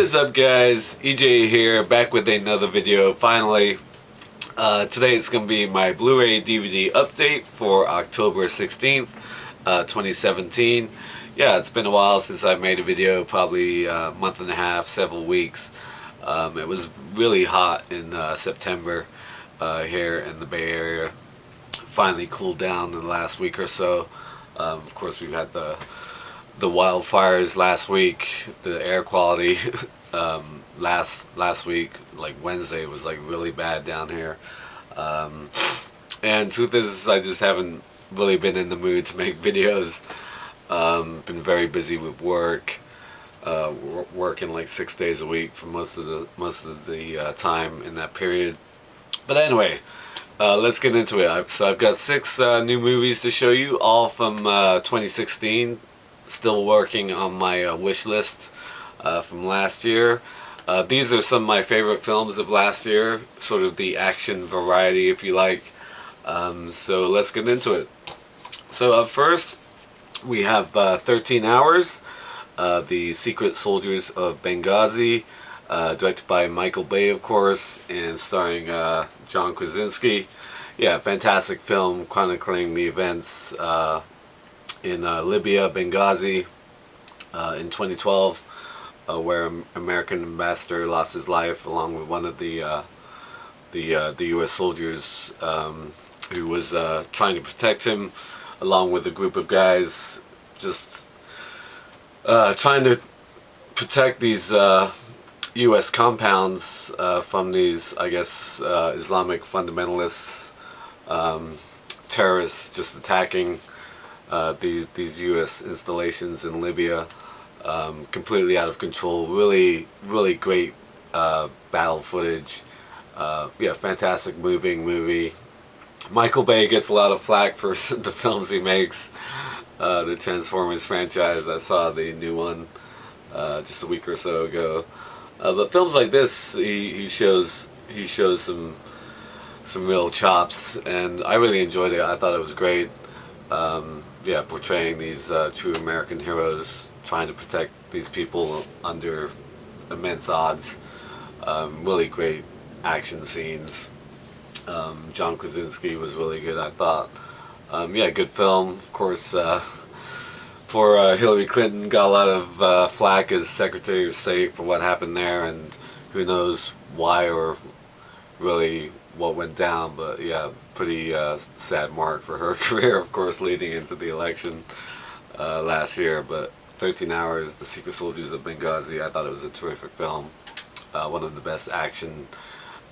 is up, guys? EJ here, back with another video finally. Today it's going to be my Blu-ray DVD update for October 16th, 2017. Yeah, it's been a while since I made a video, probably a month and a half, several weeks. It was really hot in September here in the Bay Area. Finally cooled down in the last week or so. Of course, we've had the wildfires last week, the air quality last week, like Wednesday, was like really bad down here. And truth is, I just haven't really been in the mood to make videos. Been very busy with work, working like 6 days a week for most of the time in that period. But anyway, let's get into it. So I've got 6 new movies to show you, all from 2016. Still working on my wish list from last year. These are some of my favorite films of last year, sort of the action variety, if you like. So let's get into it. So up first, we have 13 Hours, The Secret Soldiers of Benghazi, directed by Michael Bay, of course, and starring John Krasinski. Yeah, fantastic film chronicling the events in Libya, Benghazi, in 2012, where American ambassador lost his life along with one of the U.S. soldiers who was trying to protect him, along with a group of guys just trying to protect these U.S. compounds from these, I guess, Islamic fundamentalists, terrorists just attacking these U.S. installations in Libya. Completely out of control. Really great battle footage. Yeah, fantastic movie. Michael Bay gets a lot of flack for the films he makes. The Transformers franchise, I saw the new one just a week or so ago. But films like this, he shows some real chops, and I really enjoyed it. I thought it was great. Yeah, portraying these true American heroes trying to protect these people under immense odds. Really great action scenes. John Krasinski was really good, I thought. Yeah, good film. Of course, for Hillary Clinton, got a lot of flack as Secretary of State for what happened there, and who knows why or really what went down. But yeah, pretty sad mark for her career, of course, leading into the election last year. But 13 Hours, The Secret Soldiers of Benghazi, I thought it was a terrific film. One of the best action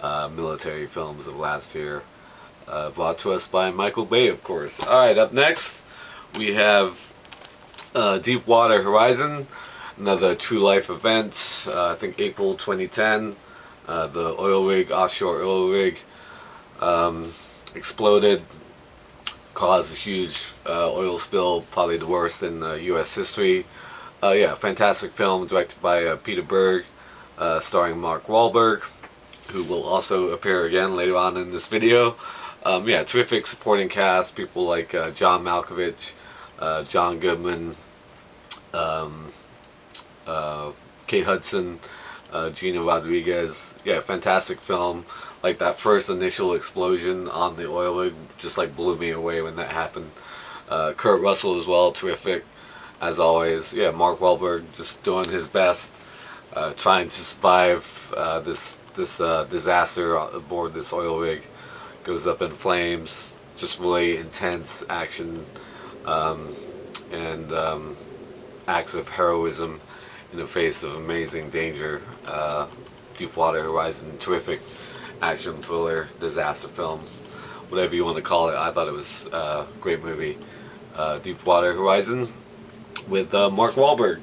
military films of last year, brought to us by Michael Bay, of course. Alright, up next we have Deepwater Horizon, another true life event. I think April 2010. The offshore oil rig exploded, caused a huge oil spill, probably the worst in U.S. history. Yeah, fantastic film, directed by Peter Berg, starring Mark Wahlberg, who will also appear again later on in this video. Yeah, terrific supporting cast, people like John Malkovich, John Goodman, Kate Hudson, Gina Rodriguez. Yeah, fantastic film. Like that first initial explosion on the oil rig just like blew me away when that happened. Kurt Russell as well, terrific as always. Yeah, Mark Wahlberg just doing his best, trying to survive this disaster aboard this oil rig. Goes up in flames. Just really intense action and acts of heroism in the face of amazing danger. Deepwater Horizon, terrific action thriller, disaster film, whatever you want to call it. I thought it was a great movie. Deepwater Horizon with Mark Wahlberg.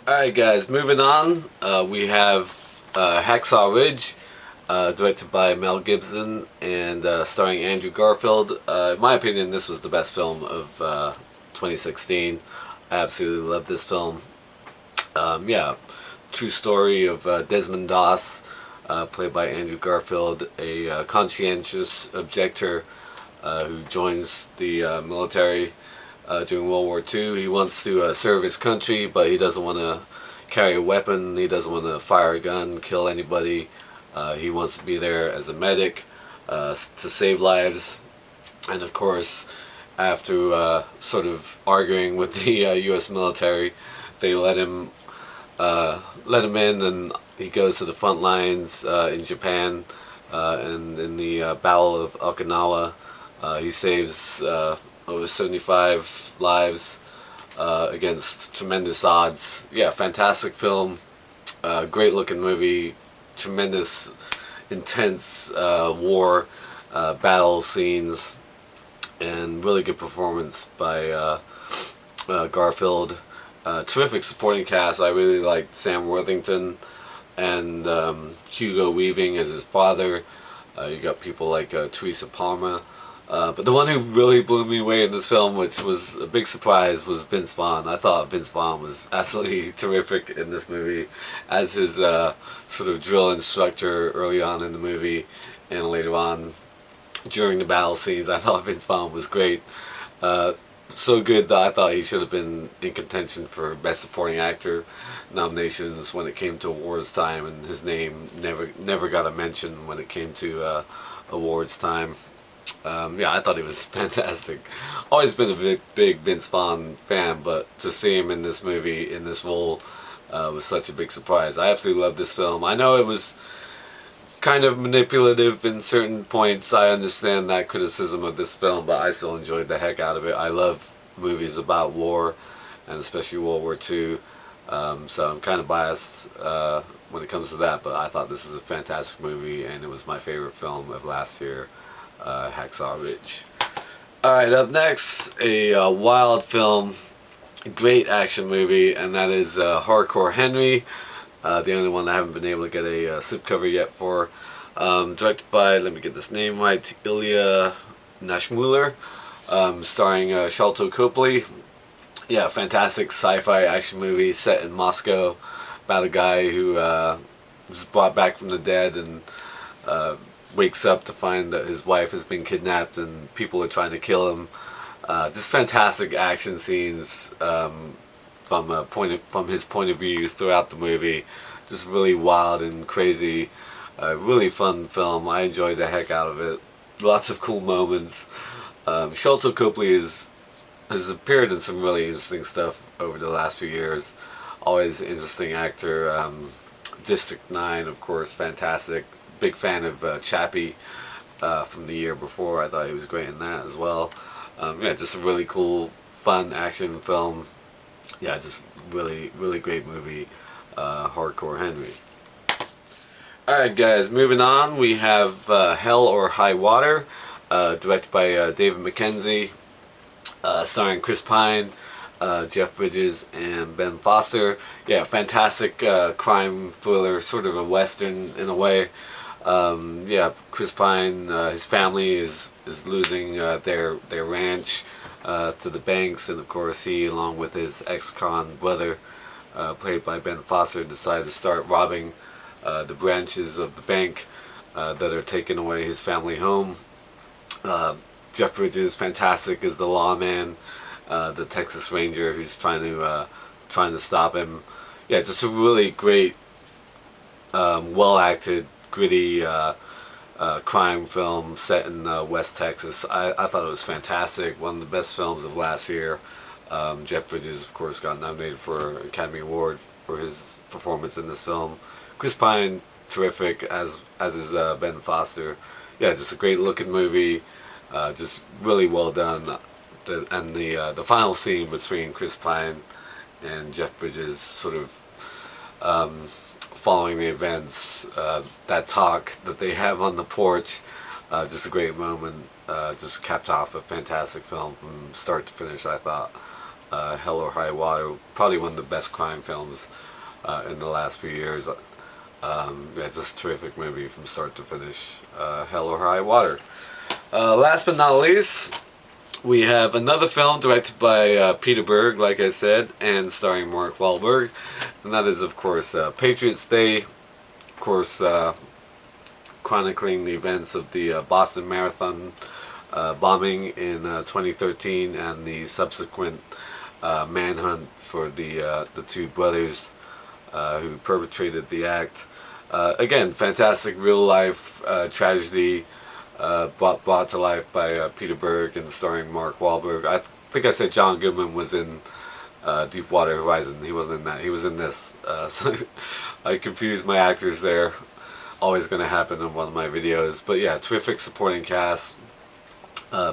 Alright guys, moving on, we have Hacksaw Ridge, directed by Mel Gibson and starring Andrew Garfield. In my opinion, this was the best film of 2016. I absolutely love this film. Yeah, true story of Desmond Doss, played by Andrew Garfield, a conscientious objector who joins the military during World War II. He wants to serve his country, but he doesn't want to, carry a weapon. He doesn't want to fire a gun, kill anybody. He wants to be there as a medic to save lives. And of course, after sort of arguing with the U.S. military, they let him in, and he goes to the front lines in Japan. And in the Battle of Okinawa, he saves over 75 lives against tremendous odds. Yeah, fantastic film, great looking movie, tremendous, intense war battle scenes, and really good performance by Garfield. Terrific supporting cast. I really liked Sam Worthington and Hugo Weaving as his father. You got people like Teresa Palmer. But the one who really blew me away in this film, which was a big surprise, was Vince Vaughn. I thought Vince Vaughn was absolutely terrific in this movie as his sort of drill instructor early on in the movie, and later on during the battle scenes. I thought Vince Vaughn was great. So good that I thought he should have been in contention for Best Supporting Actor nominations when it came to awards time, and his name never got a mention when it came to awards time. Yeah, I thought he was fantastic. Always been a big Vince Vaughn fan, but to see him in this movie, in this role, was such a big surprise. I absolutely love this film. I know it was kind of manipulative in certain points. I understand that criticism of this film, but I still enjoyed the heck out of it. I love movies about war, and especially World War II. So I'm kind of biased when it comes to that, but I thought this was a fantastic movie, and it was my favorite film of last year, Hacksaw Ridge. Alright, up next, a wild film, great action movie, and that is Hardcore Henry. The only one I haven't been able to get a slipcover yet for. Directed by, let me get this name right, Ilya Nashmuller, starring Sharlto Copley. Yeah, fantastic sci-fi action movie set in Moscow about a guy who was brought back from the dead and wakes up to find that his wife has been kidnapped and people are trying to kill him. Just fantastic action scenes from his point of view throughout the movie. Just really wild and crazy. Really fun film. I enjoyed the heck out of it. Lots of cool moments. Sharlto Copley has appeared in some really interesting stuff over the last few years. Always an interesting actor. District 9, of course, fantastic. Big fan of Chappie from the year before. I thought he was great in that as well. Yeah, just a really cool, fun action film. Yeah, just really great movie, Hardcore Henry. Alright guys, moving on, we have Hell or High Water, directed by David Mackenzie, starring Chris Pine, Jeff Bridges, and Ben Foster. Yeah, fantastic crime thriller, sort of a western in a way. Yeah, Chris Pine, his family is losing their ranch to the banks, and of course he, along with his ex-con brother, played by Ben Foster, decided to start robbing the branches of the bank that are taking away his family home. Jeff Bridges, fantastic as the lawman, the Texas Ranger who's trying to stop him. Yeah, just a really great, well acted, gritty crime film set in West Texas. I thought it was fantastic. One of the best films of last year. Jeff Bridges, of course, got nominated for an Academy Award for his performance in this film. Chris Pine, terrific, as is Ben Foster. Yeah, just a great looking movie. Just really well done. And the final scene between Chris Pine and Jeff Bridges, sort of following the events, that talk that they have on the porch, just a great moment. Just capped off a fantastic film from start to finish, I thought. Hell or High Water, probably one of the best crime films in the last few years. Yeah, just a terrific movie from start to finish. Hell or High Water. Last but not least, we have another film directed by Peter Berg, like I said, and starring Mark Wahlberg, and that is, of course, Patriots Day. Of course, chronicling the events of the Boston Marathon bombing in 2013 and the subsequent manhunt for the two brothers who perpetrated the act. Again, fantastic real life tragedy brought to life by Peter Berg and starring Mark Wahlberg. I think I said John Goodman was in Deepwater Horizon. He wasn't in that. He was in this. So I confused my actors there. Always going to happen in one of my videos. But yeah, terrific supporting cast.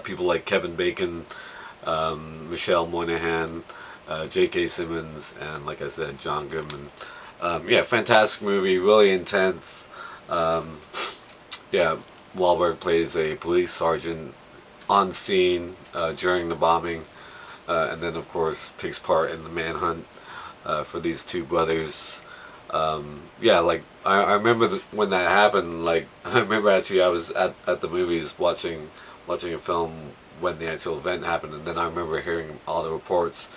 People like Kevin Bacon, Michelle Moynihan, J.K. Simmons, and like I said, John Goodman. Yeah, fantastic movie, really intense. Um, yeah, Wahlberg plays a police sergeant on scene during the bombing, and then of course takes part in the manhunt for these two brothers. Yeah, like I remember when that happened. Like I remember actually I was at the movies watching a film when the actual event happened, and then I remember hearing all the reports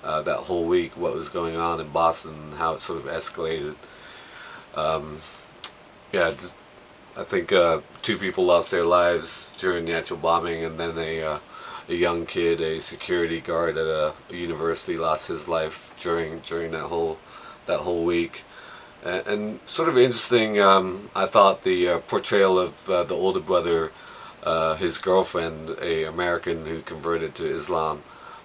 that whole week what was going on in Boston, how it sort of escalated. Um, yeah, I think two people lost their lives during the actual bombing, and then a young kid, a security guard at a university, lost his life during that whole week. And sort of interesting, I thought the portrayal of the older brother, his girlfriend, a American who converted to Islam.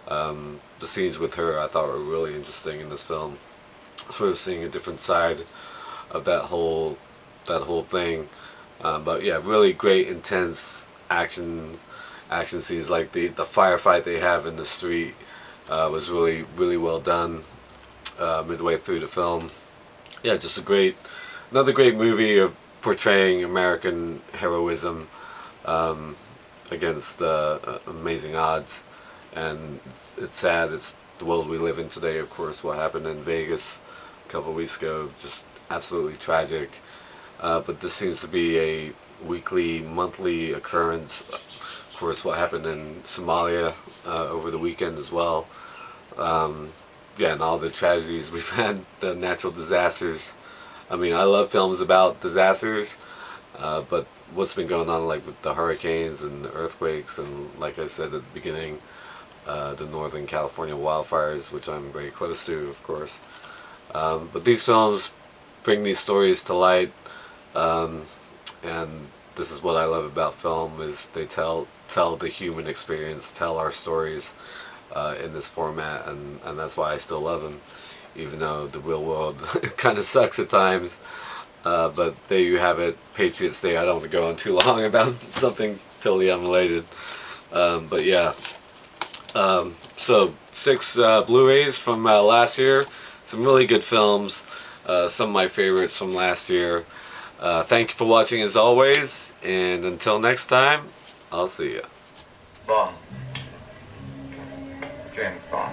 The scenes with her I thought were really interesting in this film. Sort of seeing a different side of that whole thing. But yeah, really great, intense action scenes. Like the firefight they have in the street was really well done. Midway through the film, yeah, just another great movie of portraying American heroism um, against amazing odds. And it's sad. It's the world we live in today. Of course, what happened in Vegas a couple of weeks ago, just absolutely tragic. But this seems to be a weekly, monthly occurrence. Of course, what happened in Somalia over the weekend as well. Um, yeah, and all the tragedies we've had, the natural disasters. I mean, I love films about disasters, but what's been going on, like with the hurricanes and the earthquakes, and like I said at the beginning, the Northern California wildfires, which I'm very close to, of course. But these films bring these stories to light, um, and this is what I love about film: is they tell the human experience, tell our stories in this format, and that's why I still love them, even though the real world kind of sucks at times. But there you have it, Patriots Day. I don't want to go on too long about something totally unrelated. But yeah, so 6 Blu-rays from last year. Some really good films. Some of my favorites from last year. Thank you for watching as always, and until next time, I'll see you. Bond. James Bond.